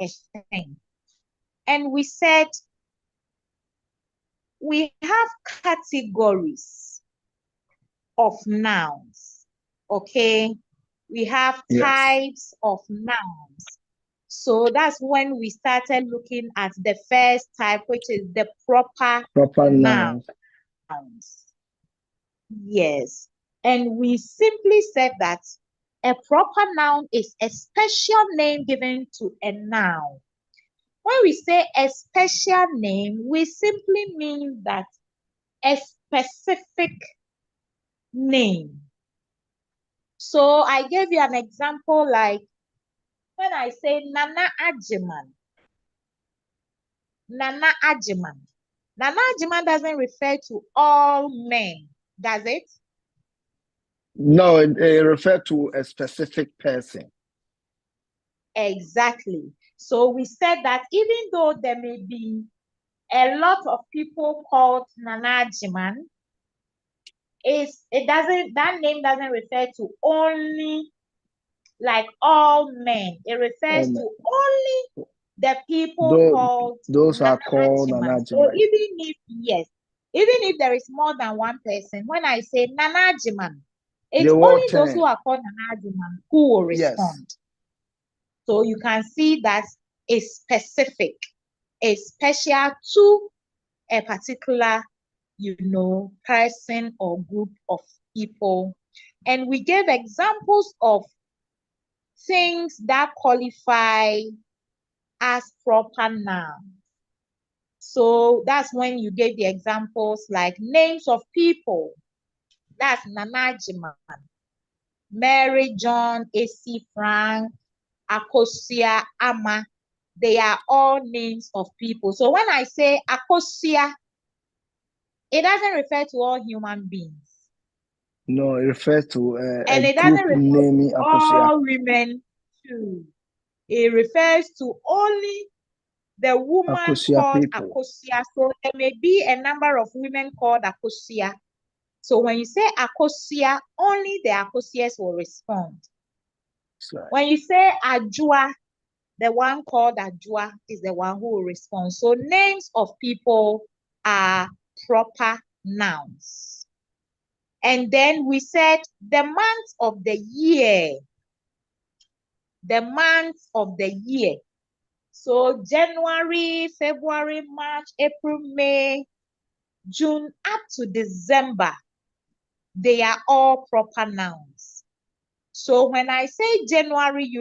a thing. And we said we have categories of nouns, okay? We have types of nouns. So that's when we started looking at the first type, which is the proper nouns. Yes. And we simply said that a proper noun is a special name given to a noun. When we say a special name, we simply mean that a specific name. So I gave you an example like when I say Nana Ajiman. Nana Ajiman. Nana Ajiman doesn't refer to all men, does it? No, it refers to a specific person. Exactly. So we said that even though there may be a lot of people called Nana Ajiman, that name doesn't refer to only like all men. It refers to only the people called those Nana are called Ajiman. Nana So Ajiman. even if there is more than one person, when I say Nana Ajiman, it's They only walked those in. who are called Nana Ajiman who will respond. So you can see that it's specific, it's special to a particular, person or group of people. And we gave examples of things that qualify as proper nouns. So that's when you gave the examples like names of people. That's Nana Ajiman, Mary, John, AC, Frank, Akosia, Ama. They are all names of people. So when I say Akosia, it doesn't refer to all human beings. No, it refers to and it doesn't refer to all women too. It refers to only the woman Akosia called people. Akosia. So there may be a number of women called Akosia. So when you say Akosia, only the Akosias will respond. Right. When you say Ajua, the one called Ajua is the one who will respond. So names of people are proper nouns. And then we said the months of the year. The months of the year. So January, February, March, April, May, June, up to December, they are all proper nouns. So when I say January,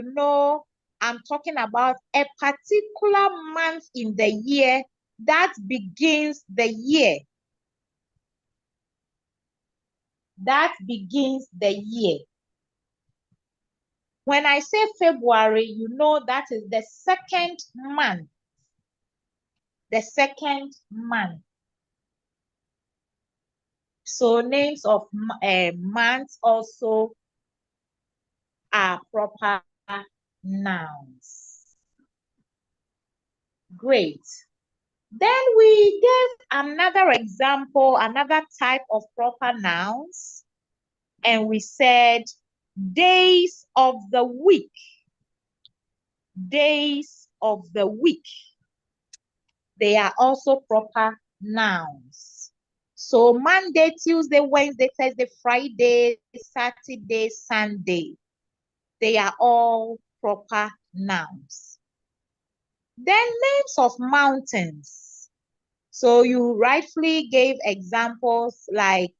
I'm talking about a particular month in the year that begins the year. That begins the year. When I say February, that is the second month. The second month. So names of months also are proper nouns. Great. Then we gave another example, another type of proper nouns, and we said days of the week. Days of the week. They are also proper nouns. So Monday, Tuesday, Wednesday, Thursday, Friday, Saturday, Sunday. They are all proper nouns. Then names of mountains. So you rightfully gave examples like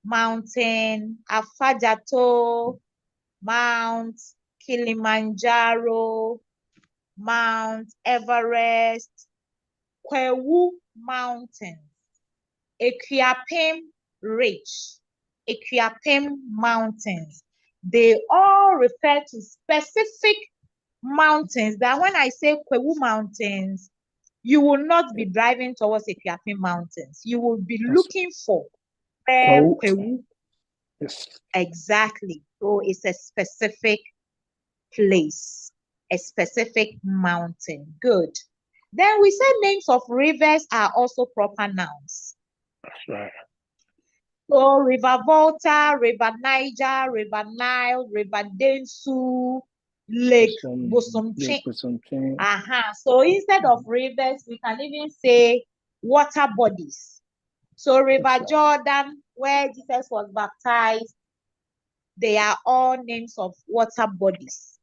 Mountain Afajato, Mount Kilimanjaro, Mount Everest, Kwewu Mountains, Equiapem Ridge, Equiapem Mountains. They all refer to specific mountains that when I say Kwewu Mountains, you will not be driving towards Equiapem Mountains. You will be looking for Kwewu. Yes. Exactly. So it's a specific place, a specific mountain. Good. Then we said names of rivers are also proper nouns. That's right. So River Volta, River Niger, River Nile, River Densu, Lake Bosomtwe. So instead of rivers, we can even say water bodies. So River Jordan, where Jesus was baptized, they are all names of water bodies.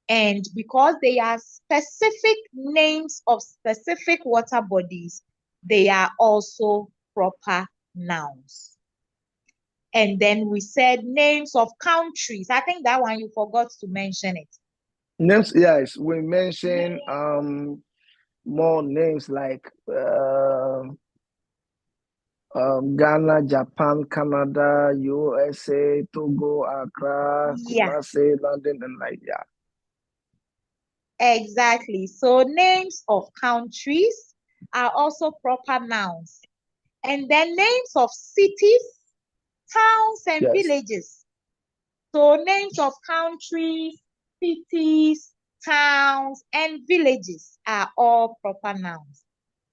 And because they are specific names of specific water bodies, they are also proper nouns. And then we said names of countries. I think that one you forgot to mention it. Names, yes, we mentioned more names like Ghana, Japan, Canada, USA, Togo, Accra, Kumasi, London, and like that. Exactly. So names of countries are also proper nouns. And then names of cities, towns, and villages. So names of countries, cities, towns, and villages are all proper nouns.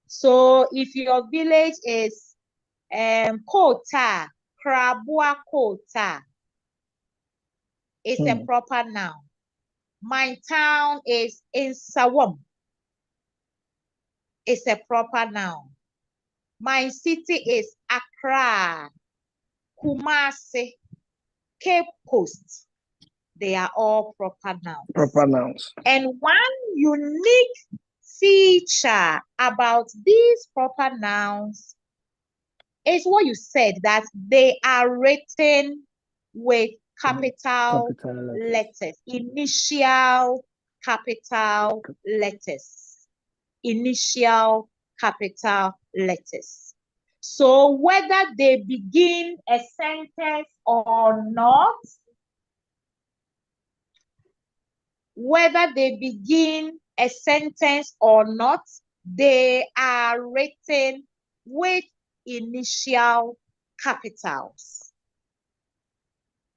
So if your village is Kota, Krabua Kota, it's a proper noun. My town is Insawam. It's a proper noun. My city is Accra, Kumasi, Cape Coast. They are all proper nouns. Proper nouns. And one unique feature about these proper nouns is what you said, that they are written with capital letters. Initial capital letters. Initial capital letters. So whether they begin a sentence or not, they are written with initial capitals.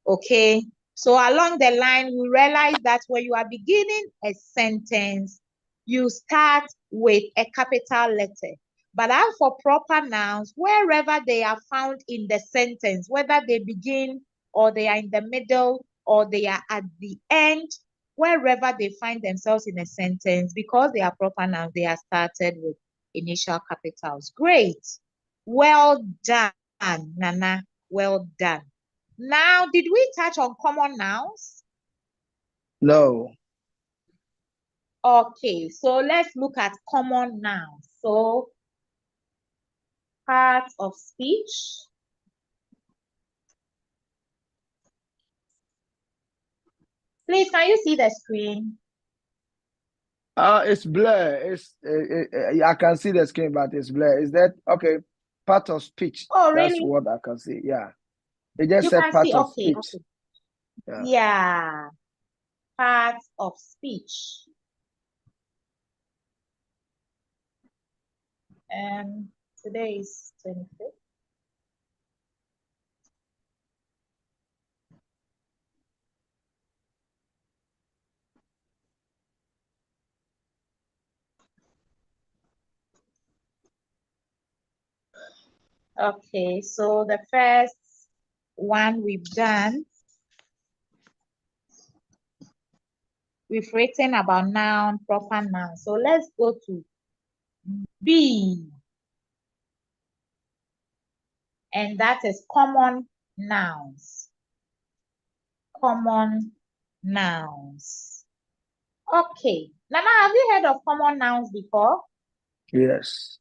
Okay, so along the line, we realize that when you are beginning a sentence, you start with a capital letter. But as for proper nouns, wherever they are found in the sentence, whether they begin or they are in the middle or they are at the end, wherever they find themselves in a sentence, because they are proper nouns, they are started with initial capitals. Great. Well done, Nana. Well done. Now, did we touch on common nouns? No. Okay, so let's look at common nouns. So, parts of speech. Please, can you see the screen? It's blur. I can see the screen, but it's blur. Is that okay? Part of speech. Oh, really? That's what I can see. Yeah. It just said part of speech. Okay. Yeah. Parts of speech. Today is 25th. Okay, so the first one we've done, we've written about noun, proper noun. So let's go to B. And that is common nouns. Common nouns. Okay. Nana, have you heard of common nouns before? Yes.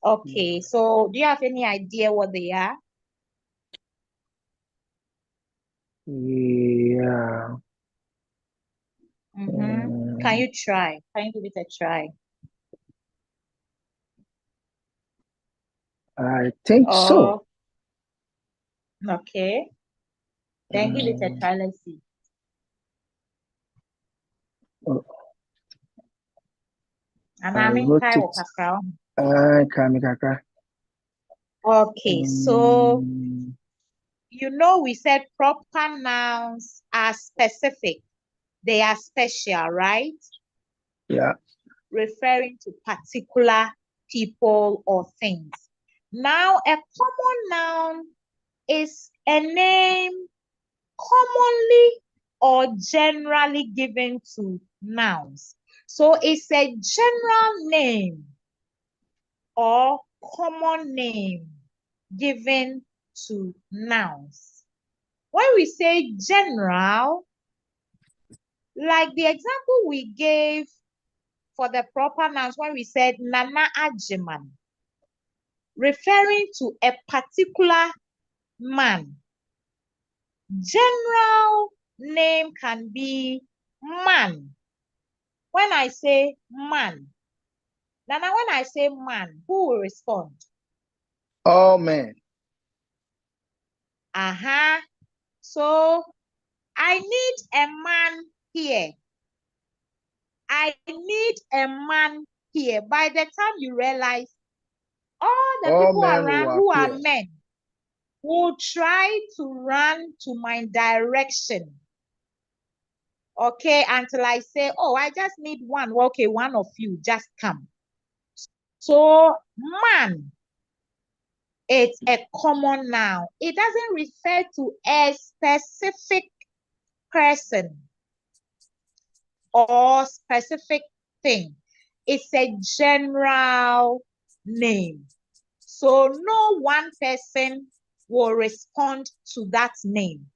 Okay, so do you have any idea what they are? Yeah. Can you try? Can you give it a try? I think so. Okay. Then give it a try. Let's see. Okay, so you know we said proper nouns are specific. They are special, right? Yeah. Referring to particular people or things. Now, a common noun is a name commonly or generally given to nouns. So it's a general name or common name given to nouns. When we say general, like the example we gave for the proper nouns when we said Nana Ajiman, referring to a particular man. General name can be man. When I say man, Nana, when I say man, who will respond? All men. So I need a man here. I need a man here. By the time you realize all the people around who are men will try to run to my direction. Okay, until I say, oh, I just need one. Okay, one of you just come. So man, it's a common noun. It doesn't refer to a specific person or specific thing. It's a general name. So no one person will respond to that name.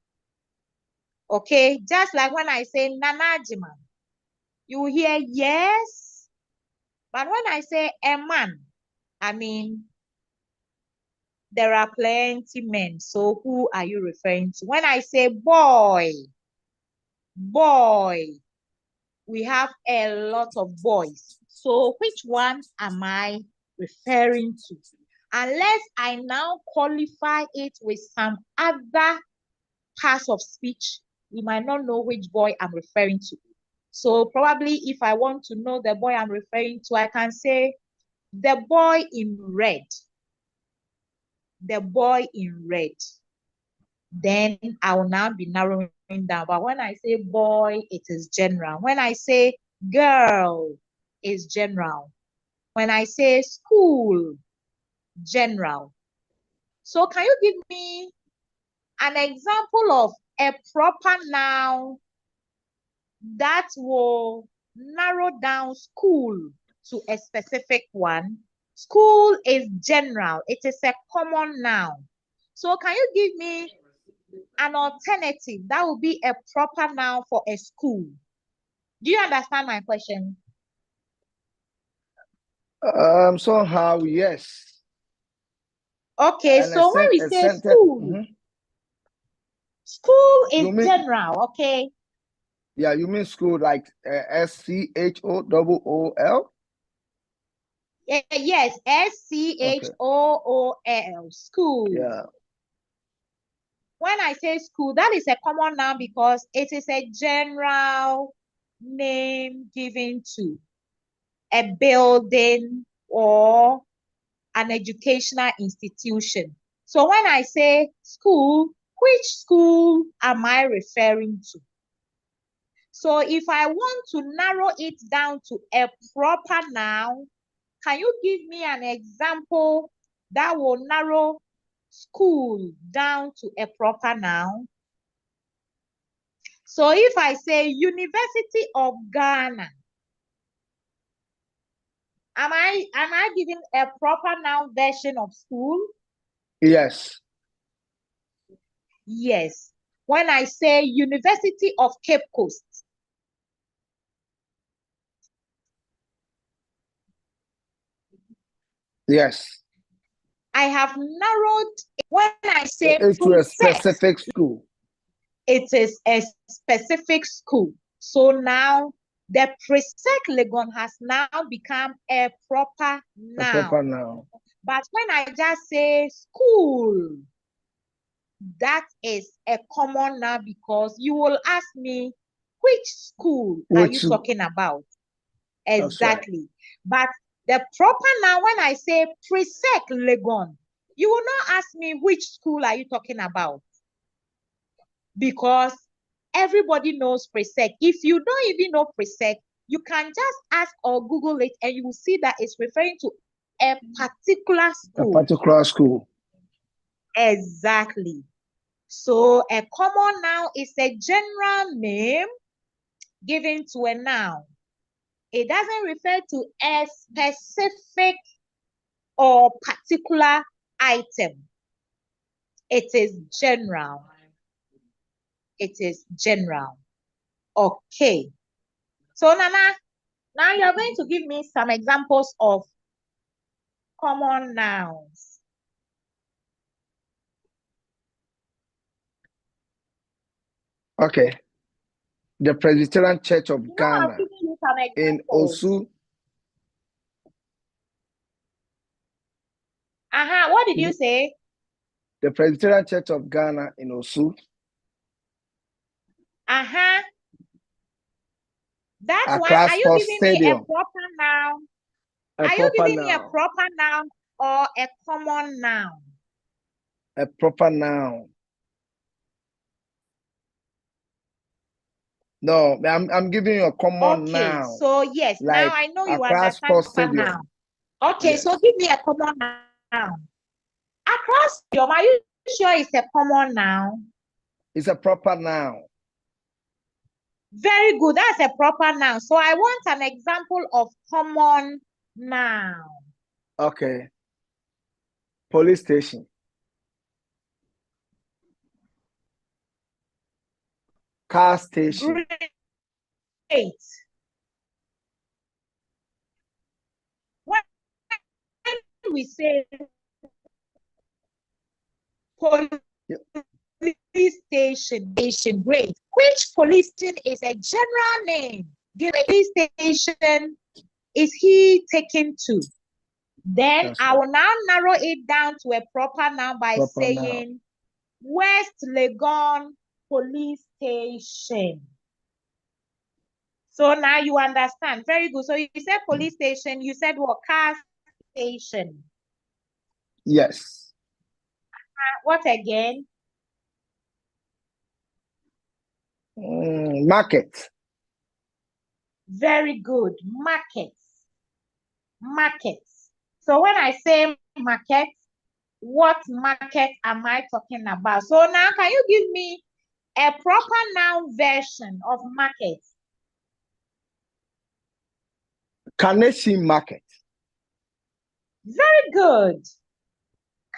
Okay, just like when I say Nanajiman, you will hear yes. But when I say a man, I mean, there are plenty men. So who are you referring to? When I say boy, we have a lot of boys. So which one am I referring to? Unless I now qualify it with some other parts of speech, we might not know which boy I'm referring to. So probably if I want to know the boy I'm referring to, I can say the boy in red. The boy in red. Then I will now be narrowing down. But when I say boy, it is general. When I say girl, it's general. When I say school, general. So can you give me an example of a proper noun that will narrow down school to a specific one? School is general. It is a common noun. So can you give me an alternative that will be a proper noun for a school? Do you understand my question? Somehow, yes. Okay, And so when we say school, school is general, okay? Yeah, you mean school like SCHOOOL? Yes, SCHOOL, school. Yeah. When I say school, that is a common noun because it is a general name given to a building or an educational institution. So when I say school, which school am I referring to? So if I want to narrow it down to a proper noun, can you give me an example that will narrow school down to a proper noun? So if I say University of Ghana, am I giving a proper noun version of school? Yes. Yes. When I say University of Cape Coast, yes, I have narrowed. When I say it's to a specific school, it is a specific school. So now the Presec Legon has now become a proper noun. A proper noun. But when I just say school, that is a common noun because you will ask me, which school are you talking about? Exactly. But the proper noun, when I say Presec Legon, you will not ask me which school are you talking about, because everybody knows Presec. If you don't even know Presec, you can just ask or Google it and you will see that it's referring to a particular school. A particular school. Exactly. So a common noun is a general name given to a noun. It doesn't refer to a specific or particular item. It is general. It is general. Okay. So Nana, now you're going to give me some examples of common nouns. Okay. The Presbyterian Church of Ghana I'm giving you some in examples. Osu. What did you say? The Presbyterian Church of Ghana in Osu. That one, Accra are you Sports giving me a Stadium. proper noun? Are you giving me a proper noun or a common noun? A proper noun. No, I'm giving you a common noun. Okay, so yes, like now I know you Accra understand Sports proper Stadium. noun. Okay, Yes. so give me a common noun. Accra Stadium, are you sure it's a common noun? It's a proper noun. Very good, that's a proper noun. So I want an example of common noun. Okay. Police station. Car station. Great. When we say police station, great. Which police station is a general name? The police station is he taken to? Then That's I right. will now narrow it down to a proper noun by saying West Legon Police Station. So now you understand. Very good. So you said police station, you said what? Car station. Yes. What again? Market. Very good. Markets. Markets. So when I say market, what market am I talking about? So now can you give me a proper noun version of market? Kaneshi Market. Very good.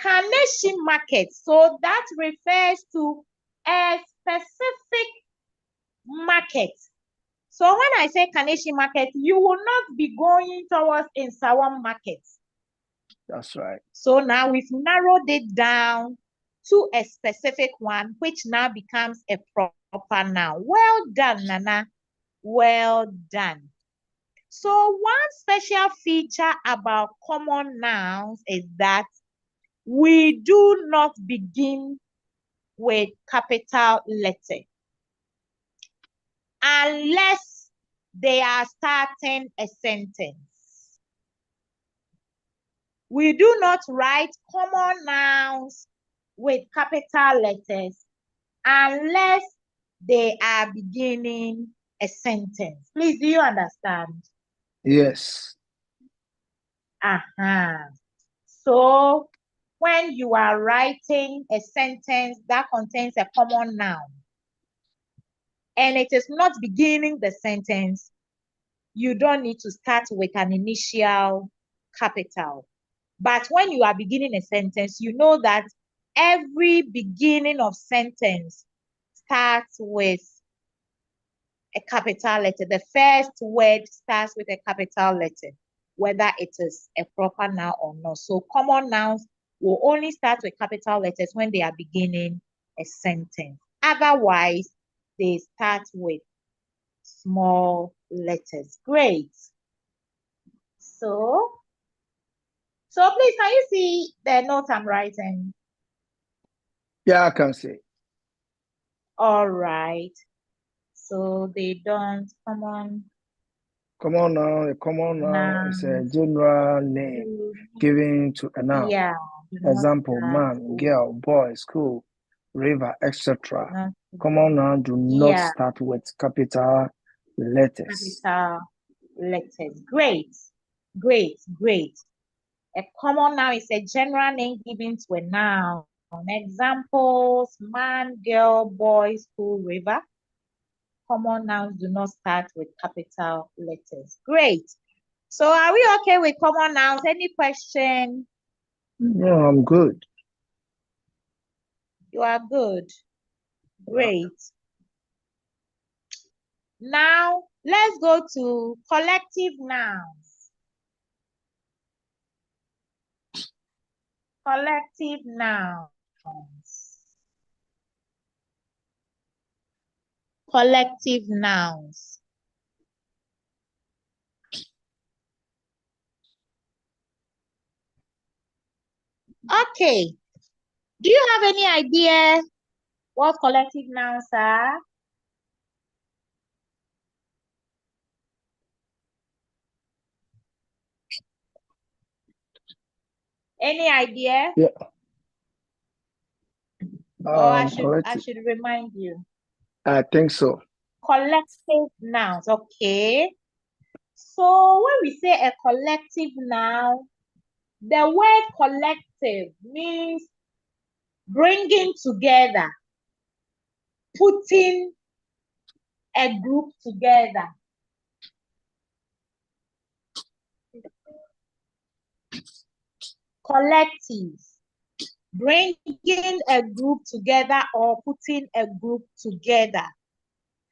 Kaneshi Market. So that refers to a specific market. So when I say Kaneshi Market, you will not be going towards Insawam Market. That's right. So now we've narrowed it down to a specific one, which now becomes a proper noun. Well done, Nana. Well done. So one special feature about common nouns is that we do not begin with capital letter unless they are starting a sentence. We do not write common nouns with capital letters unless they are beginning a sentence. Please, do you understand? Yes. So when you are writing a sentence that contains a common noun and it is not beginning the sentence, you don't need to start with an initial capital. But when you are beginning a sentence, you know that every beginning of sentence starts with a capital letter. The first word starts with a capital letter, whether it is a proper noun or not. So common nouns will only start with capital letters when they are beginning a sentence. Otherwise, they start with small letters. Great. So please, can you see the note I'm writing? Yeah, I can see. All right. So they don't common. Come on now, a common noun is a general name given to a noun. Yeah. Example, man, girl, boy, school, river, etc. Common noun do not start with capital letters. Capital letters. Great. Great. Great. A common noun is a general name given to a noun. Examples: man, girl, boy, school, river. Common nouns do not start with capital letters. Great. So are we okay with common nouns? Any question? No, I'm good. You are good. Great. Now, let's go to collective nouns. Collective nouns. Collective nouns. Okay. Do you have any idea what collective nouns are? Any idea? Yeah. Or I should remind you. I think so. Collective nouns, okay. So when we say a collective noun, the word collective means bringing together, putting a group together. Collective, bringing a group together or putting a group together.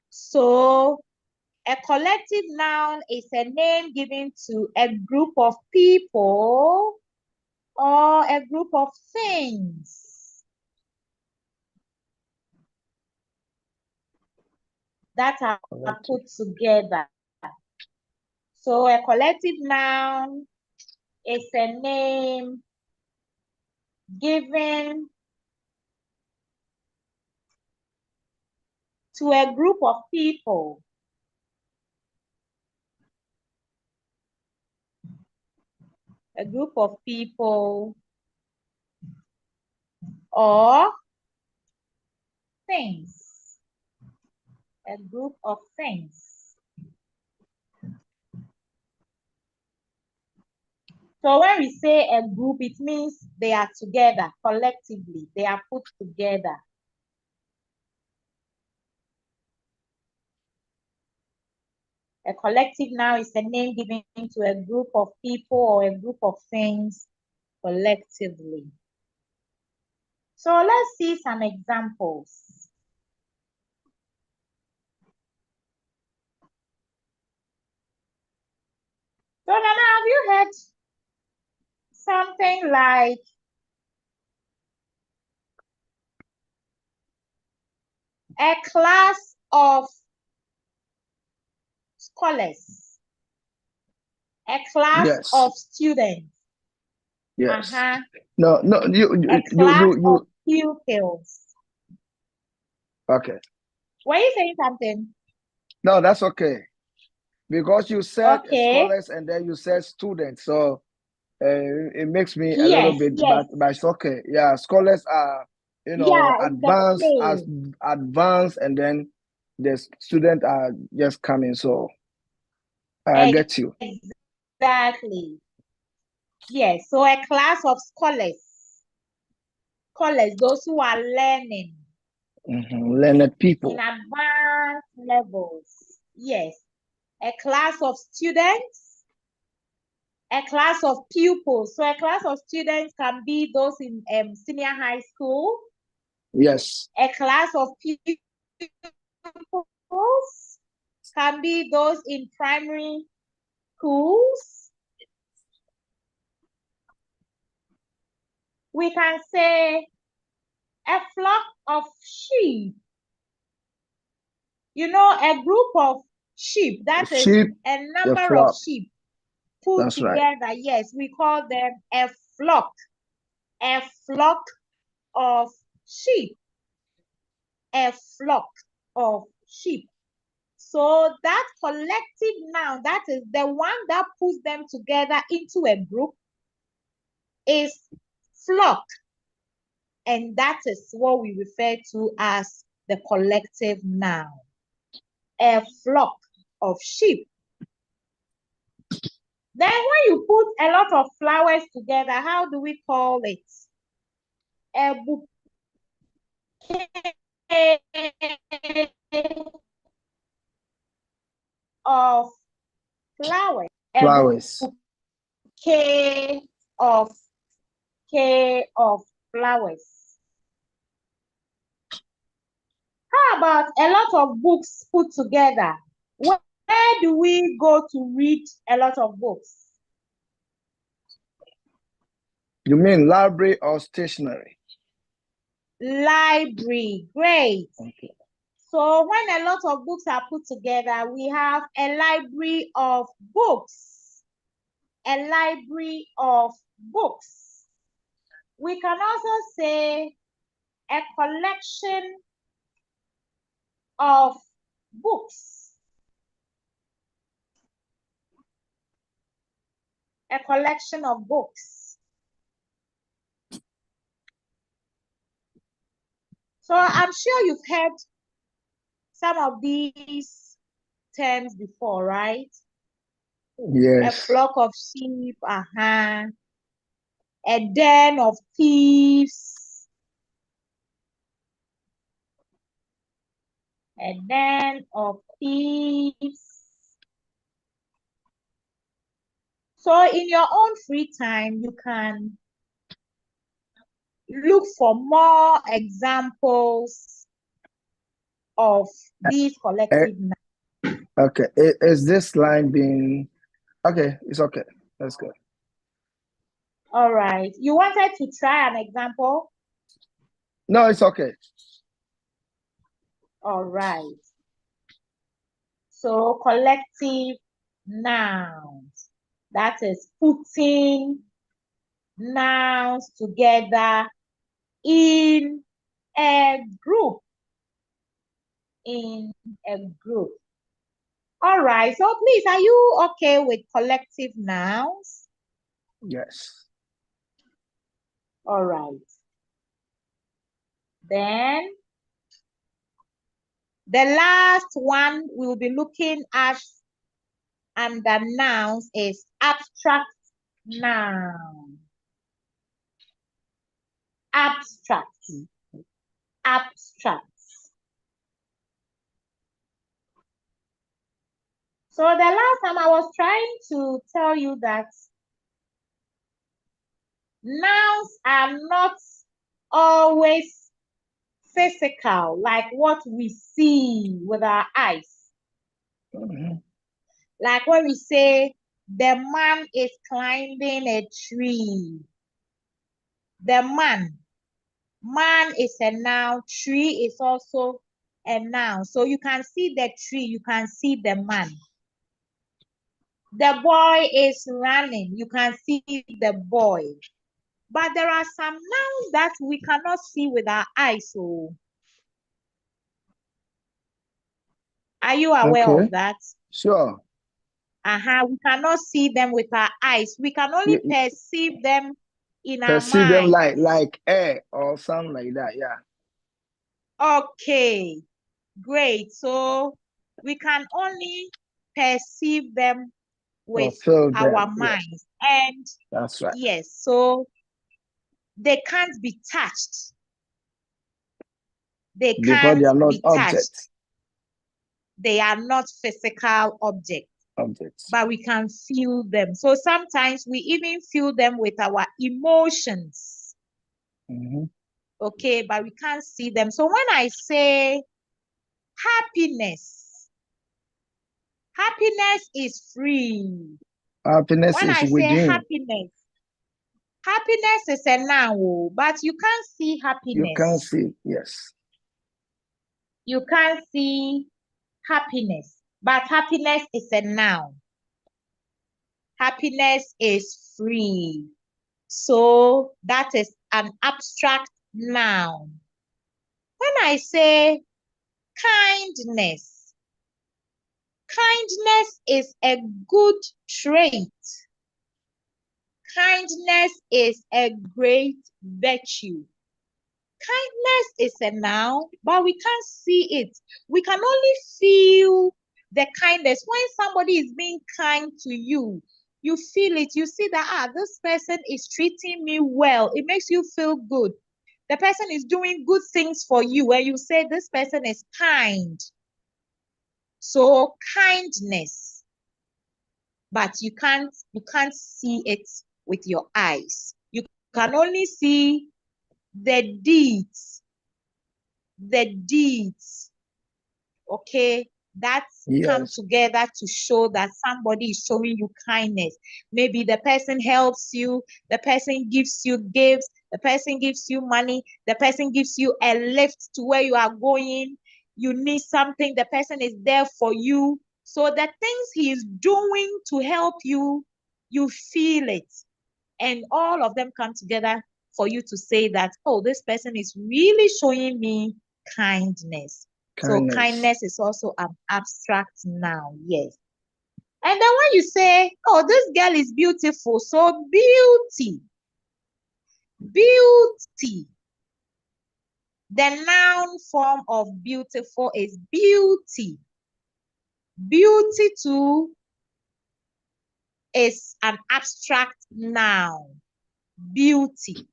So a collective noun is a name given to a group of people or a group of things that are put together. So a collective noun is a name given to a group of people or things. A group of things. So when we say a group, it means they are together collectively. They are put together. A collective noun is a name given to a group of people or a group of things collectively. So let's see some examples. So Nana, have you heard something like a class of scholars, a class of students? Yes. No, a class of pupils. Okay. Were you saying something? No, that's okay. Because you said scholars and then you said students. So it makes me a little bit, but it's okay. Yeah, scholars are, advanced, and then the students are just coming. So I get you. Exactly. Yes, so a class of scholars, those who are learning. Learned people. In advanced levels. Yes. A class of students, a class of pupils. So a class of students can be those in senior high school. Yes. A class of pupils can be those in primary schools. We can say a flock of sheep. You know, a group of sheep, that is a number of sheep put together. Right. Yes, we call them a flock. A flock of sheep. A flock of sheep. So that collective noun, that is the one that puts them together into a group, is flock. And that is what we refer to as the collective noun. A flock of sheep. Then when you put a lot of flowers together, how do we call it? a bouquet of flowers. Flowers. A bouquet of flowers. How about a lot of books put together? Where do we go to read a lot of books? You mean library or stationery? Library. Great. Okay. So when a lot of books are put together, we have a library of books. A library of books. We can also say a collection of books. A collection of books. So I'm sure you've heard some of these terms before, right? Yes. A flock of sheep, a den of thieves, a den of thieves. So in your own free time, you can look for more examples of these collective nouns. Okay, is this line being, okay, it's okay, that's good. All right, you wanted to try an example? No, it's okay. All right. So collective nouns, that is putting nouns together in a group. In a group. All right, so please, are you okay with collective nouns? Yes. All right. Then the last one we'll be looking at under nouns is abstract noun. Abstract. Abstract. So the last time I was trying to tell you that nouns are not always physical, like what we see with our eyes. Mm-hmm. Like when we say, the man is climbing a tree. The man is a noun, tree is also a noun. So you can see the tree, you can see the man. The boy is running, you can see the boy. But there are some nouns that we cannot see with our eyes. So are you aware of that? Sure. We cannot see them with our eyes. We can only perceive them in our minds. Perceive them like air or something like that, yeah. Okay, great. So we can only perceive them with our minds. Yes. And that's right. Yes, so they can't be touched. They can't because they are not be touched. Objects. They are not physical objects. But we can feel them. So sometimes we even feel them with our emotions. Mm-hmm. Okay, but we can't see them. So when I say happiness, happiness is free. Happiness when is I within. say happiness is a noun, but you can't see happiness. You can't see, yes. You can't see happiness, but happiness is a noun. Happiness is free. So that is an abstract noun. When I say kindness, kindness is a good trait. Kindness is a great virtue. Kindness is a noun, but we can't see it. We can only feel the kindness. When somebody is being kind to you, you feel it. You see that, this person is treating me well. It makes you feel good. the person is doing good things for you, and you say this person is kind. So kindness, but you can't see it with your eyes. You can only see the deeds. Okay, that come together to show that somebody is showing you kindness. Maybe the person helps you, the person gives you gifts, the person gives you money, the person gives you a lift to where you are going. You need something, the person is there for you. So the things he is doing to help you, you feel it. And all of them come together for you to say that, oh, this person is really showing me kindness. So kindness is also an abstract noun, yes. And then when you say, oh, this girl is beautiful, so beauty. The noun form of beautiful is beauty. Beauty too is an abstract noun. Beauty.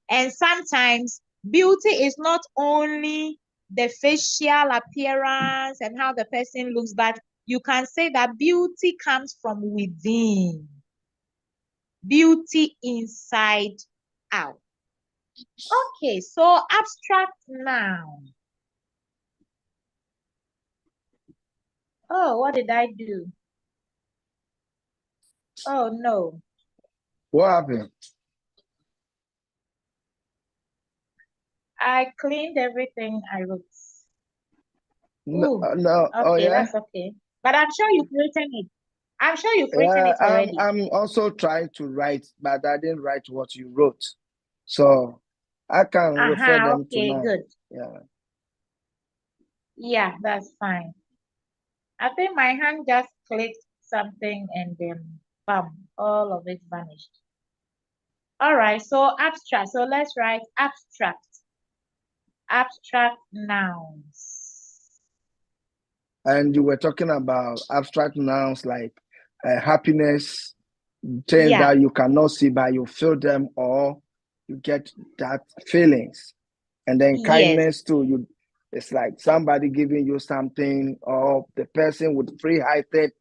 And sometimes beauty is not only the facial appearance and how the person looks, but you can say that beauty comes from within. Beauty inside out. Okay, so abstract noun. Oh, what did I do? Oh, no. What happened? I cleaned everything I wrote. No. Okay, Oh, yeah? That's okay. But I'm sure you've written it. I'm sure you've written it already. I'm also trying to write, but I didn't write what you wrote. So I can refer them to my... Good. Yeah. Yeah, that's fine. I think my hand just clicked something and then bam, all of it vanished. All right, so abstract. So let's write abstract. Abstract nouns. And you were talking about abstract nouns like happiness, things that you cannot see, but you feel them or you get that feelings. And then kindness too. It's like somebody giving you something, or the person with free-hearted,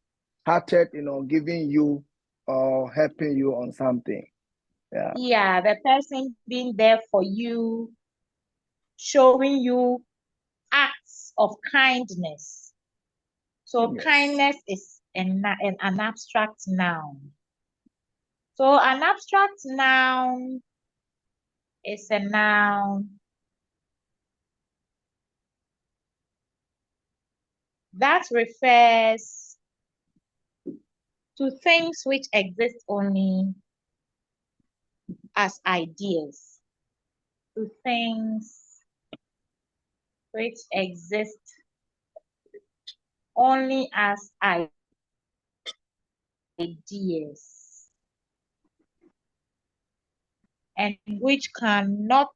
giving you or helping you on something. Yeah. Yeah, the person being there for you, showing you acts of kindness. So kindness is an abstract noun. So an abstract noun is a noun that refers to things which exist only as ideas. To things which exist only as ideas and which are not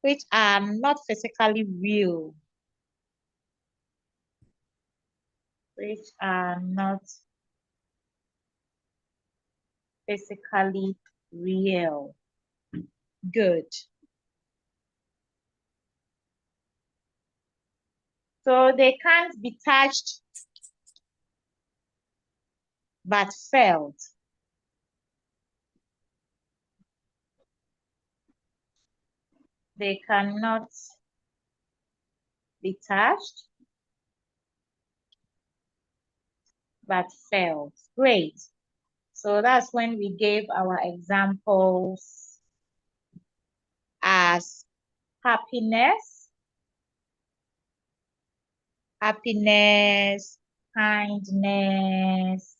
physically real. Which are not physically real. Good. So they can't be touched but felt. They cannot be touched but felt. Great. So that's when we gave our examples as happiness, kindness,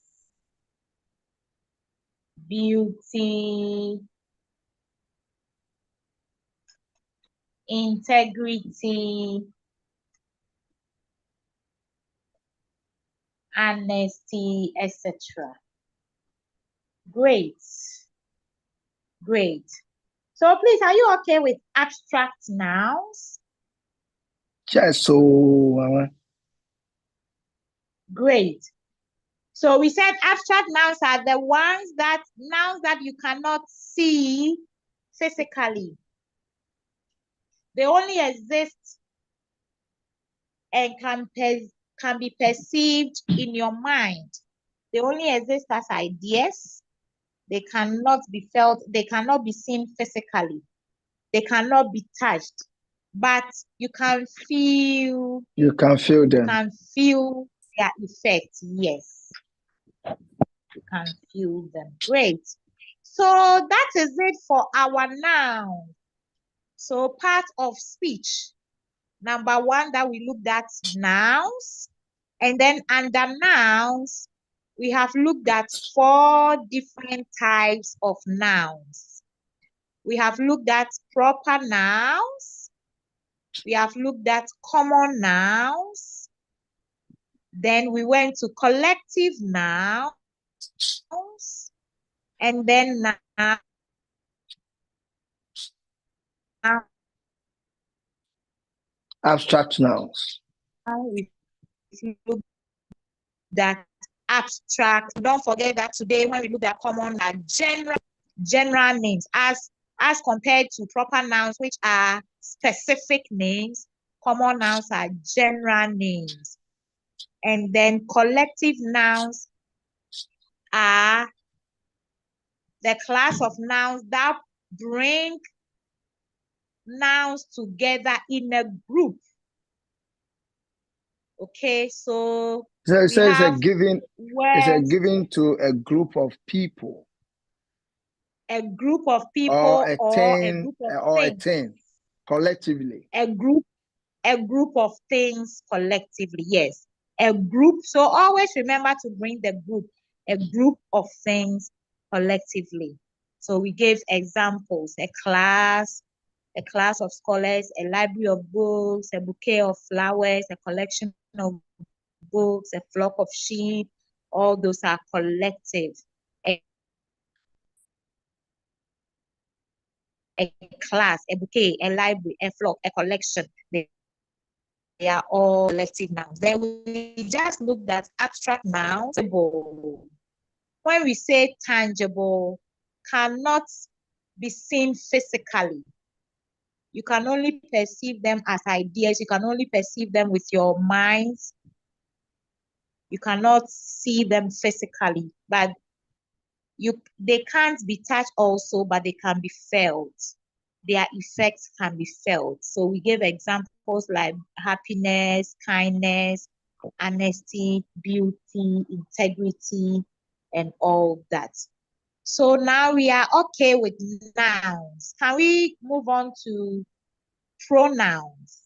beauty, integrity, honesty, etc. Great. So please, are you okay with abstract nouns? Just so Great. So we said abstract nouns are the nouns that you cannot see physically. They only exist and can be perceived in your mind. They only exist as ideas. They cannot be felt. They cannot be seen physically. They cannot be touched. But you can feel. You can feel them. You can feel their effect. Yes. You can feel them. Great. So that is it for our noun. So part of speech. Number one that we looked at nouns. And then under nouns, we have looked at 4 different types of nouns. We have looked at proper nouns. We have looked at common nouns. Then we went to collective nouns. And then now abstract nouns. we look at abstract. Don't forget that today when we look at common are general names as compared to proper nouns, which are specific names. Common nouns are general names. And then collective nouns are the class of nouns that bring nouns together in a group. Okay, so it's a giving to a group of people. A group of people or a group of thing collectively. A group of things collectively, yes. A group. So always remember to bring the group. A group of things collectively. So we gave examples: a class of scholars, a library of books, a bouquet of flowers, a collection of books, a flock of sheep. All those are collective. A class, a bouquet, a library, a flock, a collection. They are all collective nouns. Then we just looked at abstract nouns. When we say tangible, cannot be seen physically. You can only perceive them as ideas. You can only perceive them with your minds. You cannot see them physically, but they can't be touched also, but they can be felt. Their effects can be felt. So we gave examples like happiness, kindness, honesty, beauty, integrity, and all that. So now we are okay with nouns. Can we move on to pronouns?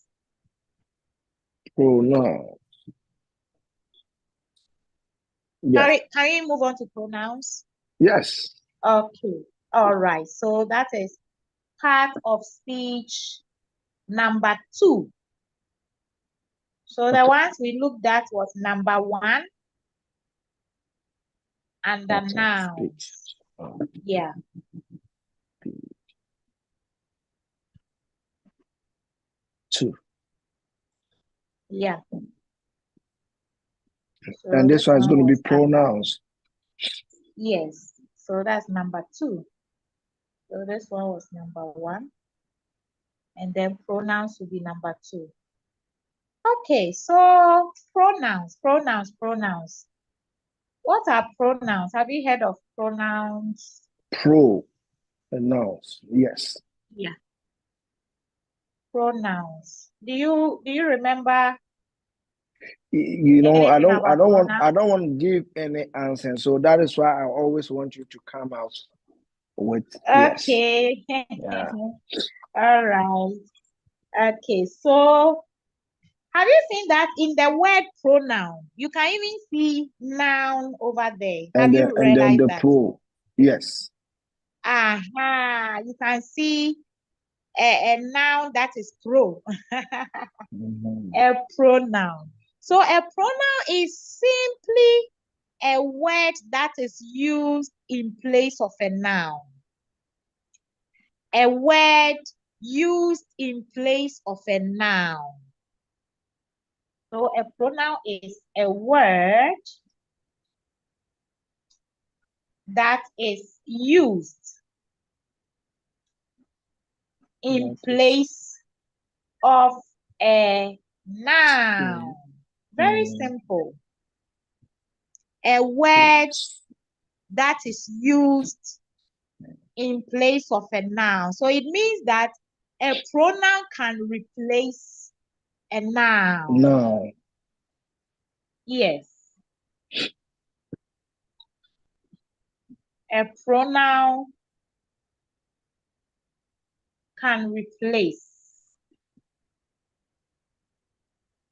Pronouns. Yes. Can we move on to pronouns? Yes. Okay. All right. So that is part of speech number 2. So the ones we looked at was number 1 and the nouns. Yeah. Two. Yeah. So and this one is going to be pronouns. Yes. So that's number 2. So this one was number 1. And then pronouns will be number 2. Okay, so pronouns. What are pronouns? Have you heard of pronouns? Pronouns, yes. Yeah. Pronouns. Do you remember? You know, I don't want to give any answer. So that is why I always want you to come out with okay. Yes. Yeah. All right. Okay, so have you seen that in the word pronoun? You can even see noun over there. Have you realized that? Yes. You can see a noun that is pro. A pronoun. So a pronoun is simply a word that is used in place of a noun. A word used in place of a noun. So a pronoun is a word that is used in place of a noun. Very simple. A word that is used in place of a noun. So it means that a pronoun can replace a noun. No. Yes. A pronoun can replace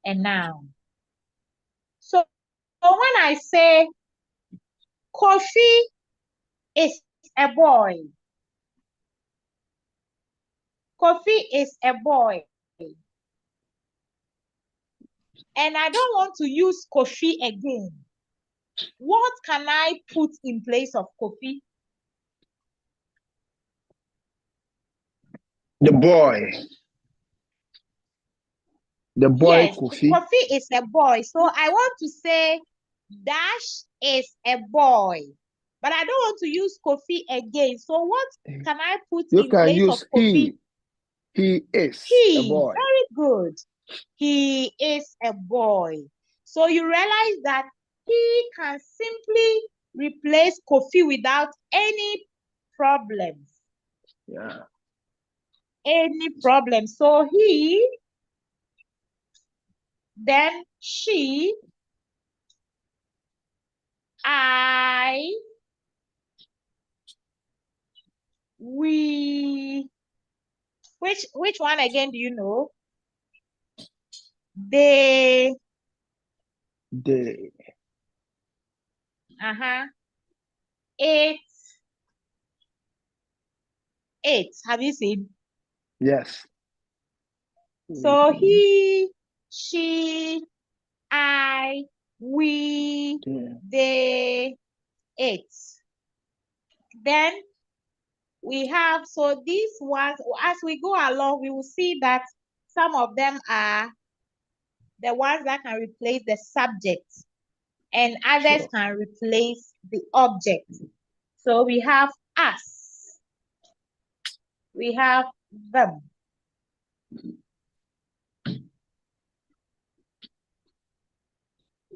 a noun. So when I say Kofi is a boy, Kofi is a boy, and I don't want to use Kofi again, what can I put in place of Kofi? The boy. The boy Yes, Kofi. Kofi is a boy. So I want to say Dash is a boy. But I don't want to use Kofi again. So what can I put in place of Kofi? He is a boy. Very good. He is a boy. So you realize that he can simply replace Kofi without any problems. Yeah. Any problem. So he, then she, I, we, which one again do you know? They. They. It. Have you seen? Yes. So he, she, I, we, they, it. Then we have, so these ones, as we go along, we will see that some of them are the ones that can replace the subject and others can replace the object. So we have us. We have them.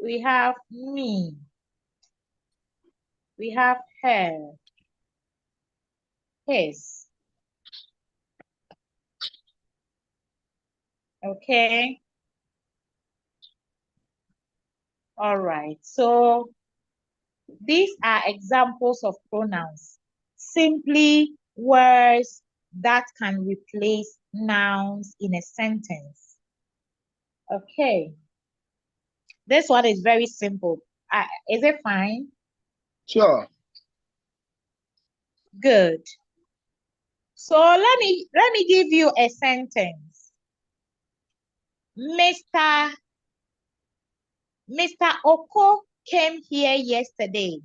We have me. We have her. His. Okay. All right. So these are examples of pronouns. Simply words that can replace nouns in a sentence. Okay. This one is very simple. Is it fine? Sure. Good. So let me give you a sentence. Mr. Oko came here yesterday.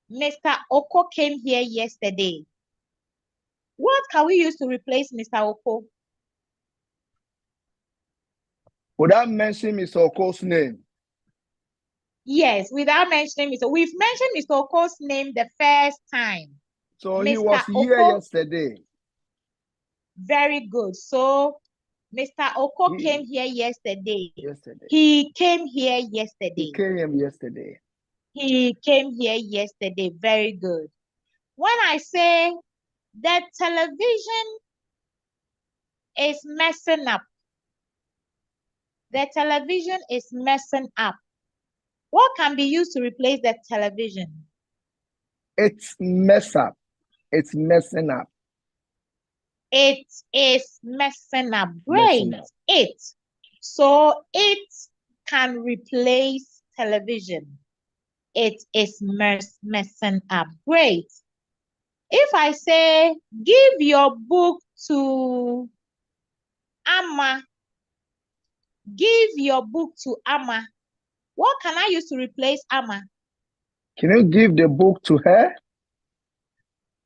Mr. Oko came here yesterday. What can we use to replace Mr. Oko? Without mentioning Mr. Oko's name. Yes, without mentioning Mr. We've mentioned Mr. Oko's name the first time. So Mr. he was here yesterday. Very good. So Mr. Oko came here yesterday. He came here yesterday. He came yesterday. He came here yesterday. Very good. When I say the television is messing up, the television is messing up, what can be used to replace the television? It's mess up. It's messing up. It is messing up. Great. Messing up. It. So it can replace television. It is messing up. Great. If I say, give your book to Amma, give your book to Amma, what can I use to replace Amma? Can you give the book to her?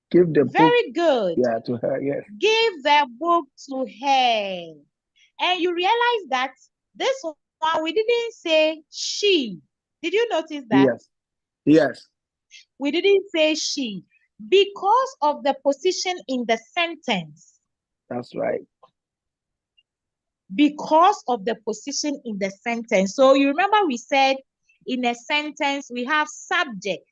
Give the book. Very good. Yeah, to her, yes. Give the book to her. And you realize that this one, we didn't say she. Did you notice that? Yes. Yes. We didn't say she because of the position in the sentence. That's right. Because of the position in the sentence. So you remember we said in a sentence we have subject.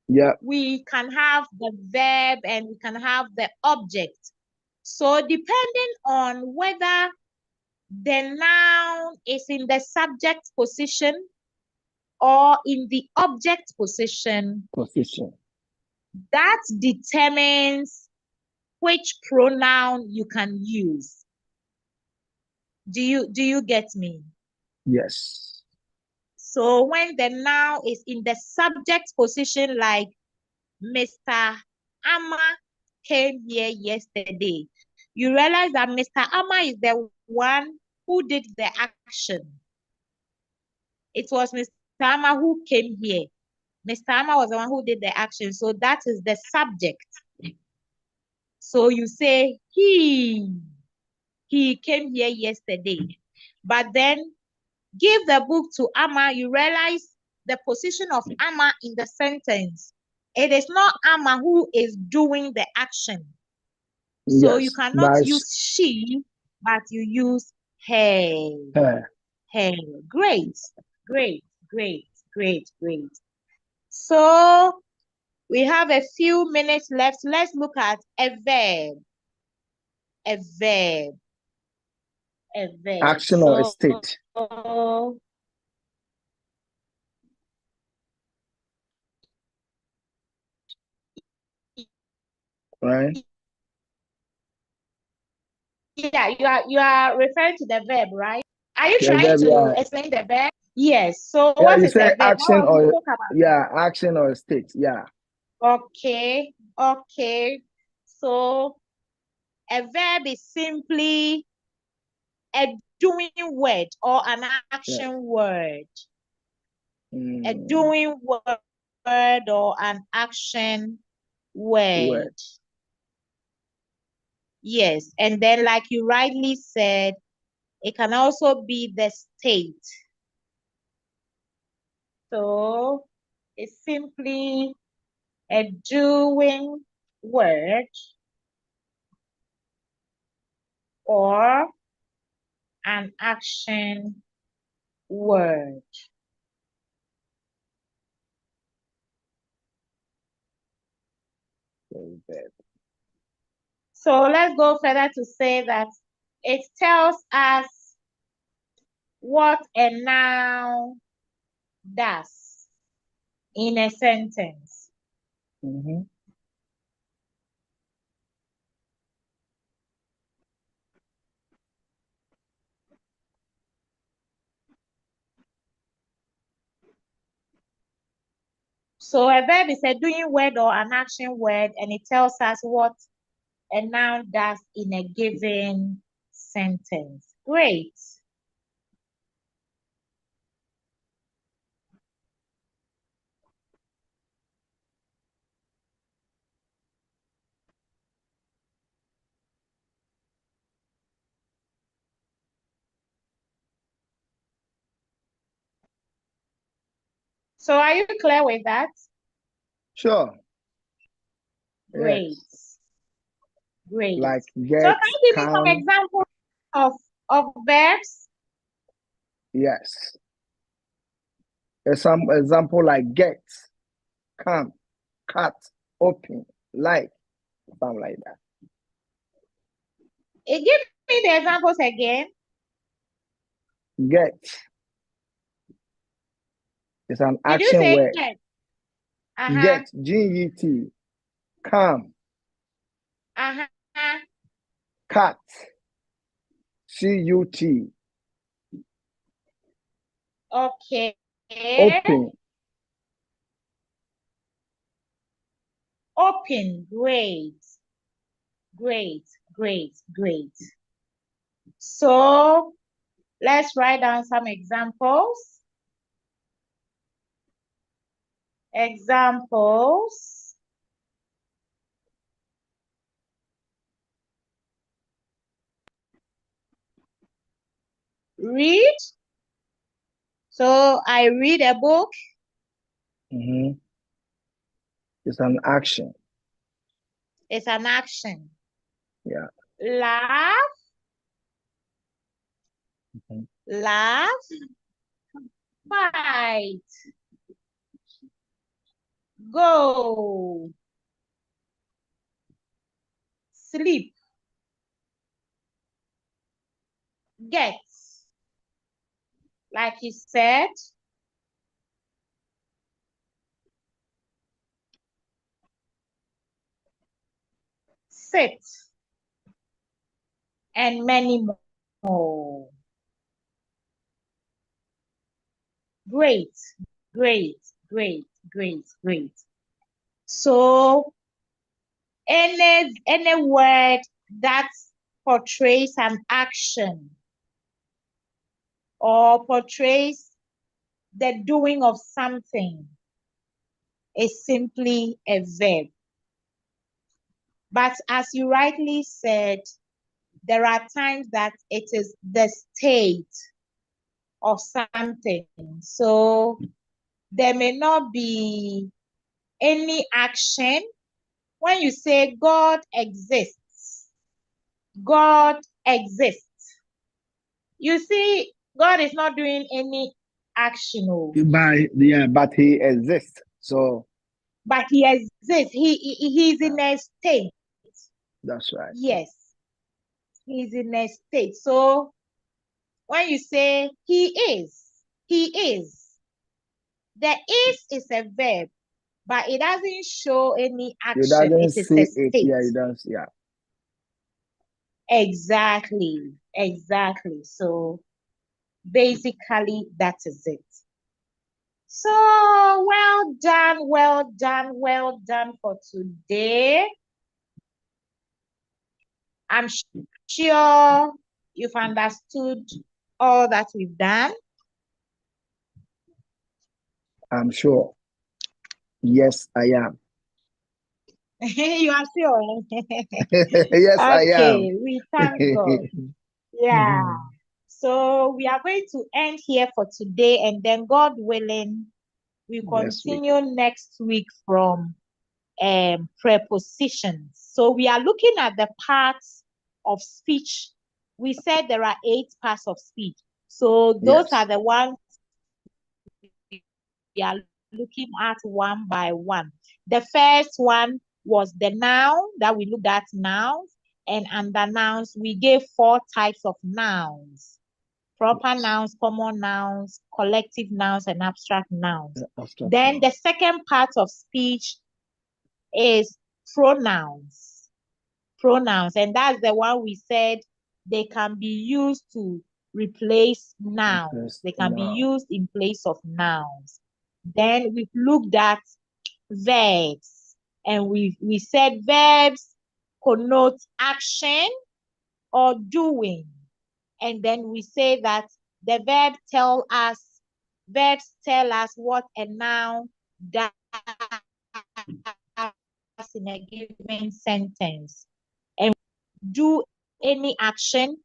Yeah. We can have the verb and we can have the object. So depending on whether the noun is in the subject position or in the object position, that determines which pronoun you can use. Do you get me? Yes. So when the noun is in the subject position, like Mr. Amma came here yesterday, you realize that Mr. Amma is the one who did the action. It was Mr. Amma who came here. Mr. Amma was the one who did the action. So that is the subject. So you say he came here yesterday. But then give the book to Amma, you realize the position of Amma in the sentence. It is not Amma who is doing the action. So yes, you cannot use she, but you use her. Her. Great, great, great, great, great. So we have a few minutes left. Let's look at a verb. A verb. A verb. Action or a state. Right? Yeah, you are referring to the verb, right? Are you trying to explain the verb? Yes. So yeah, what you is say a verb? action or action or state. Yeah. Okay. Okay. So a verb is simply a doing word or an action word. A doing word or an action word. Yes. And then, like you rightly said, it can also be the state. So it's simply a doing word or an action word. So let's go further to say that it tells us what a noun does in a sentence. Mm-hmm. So a verb is a doing word or an action word, and it tells us what a noun does in a given sentence. Great. So are you clear with that? Sure. Great. Yes. Great. Like get, so can you give me some examples of verbs? Yes. Some example like get, come, cut, open, like, something like that. Give me the examples again. Get. It's an action word. Get? Get, G-E-T. Come. Cut. C-U-T. Okay. Open. Open. Great. Great, great, great. So let's write down some examples. Examples. Read. So I read a book. Mm-hmm. It's an action. It's an action. Yeah. Laugh. Mm-hmm. Laugh. Fight. Go. Sleep. Get. Like he said. Sit. And many more. Great, great, great, great, great. So any word that portrays an action or portrays the doing of something is simply a verb. But as you rightly said, there are times that it is the state of something. So there may not be any action. When you say God exists, God exists. You see, God is not doing any action. But he exists. So. But he exists. He's in a state. That's right. Yes, he's in a state. So when you say he is, the is a verb, but it doesn't show any action. It is a state. Yeah, it does. Yeah. Exactly. So basically, that is it. So well done for today. I'm sure you've understood all that we've done. I'm sure. Yes, I am. You are sure? Yes, I am. Okay, we thank God. Yeah. So we are going to end here for today, and then God willing, we continue next week from prepositions. So we are looking at the parts of speech. We said there are 8 parts of speech. So those are the ones we are looking at one by one. The first one was the noun that we looked at nouns, and under nouns, we gave 4 types of nouns: proper nouns, common nouns, collective nouns, and abstract nouns. Then the second part of speech is pronouns. And that's the one we said they can be used to replace nouns. They can be used in place of nouns. Then we've looked at verbs, and we said verbs connote action or doing. And then we say that the verbs tell us what a noun does in a given sentence, and do any action,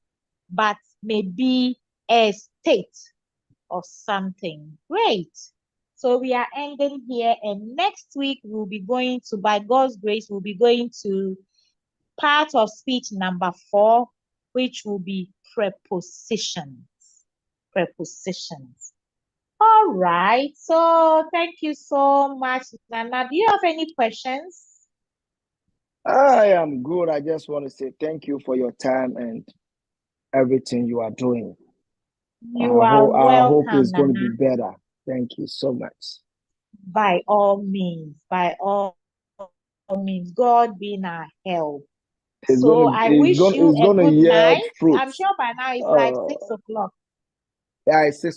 but maybe a state of something. Great. So we are ending here, and next week we'll be going to, by God's grace, we'll be going to part of speech number 4, which will be prepositions. All right. So thank you so much, Nana. Do you have any questions? I am good. I just want to say thank you for your time and everything you are doing. You are welcome. I hope it's going to be better. Thank you so much. By all means, God being our help. So I wish you a good night. I'm sure by now it's like 6 o'clock. Yeah, it's 6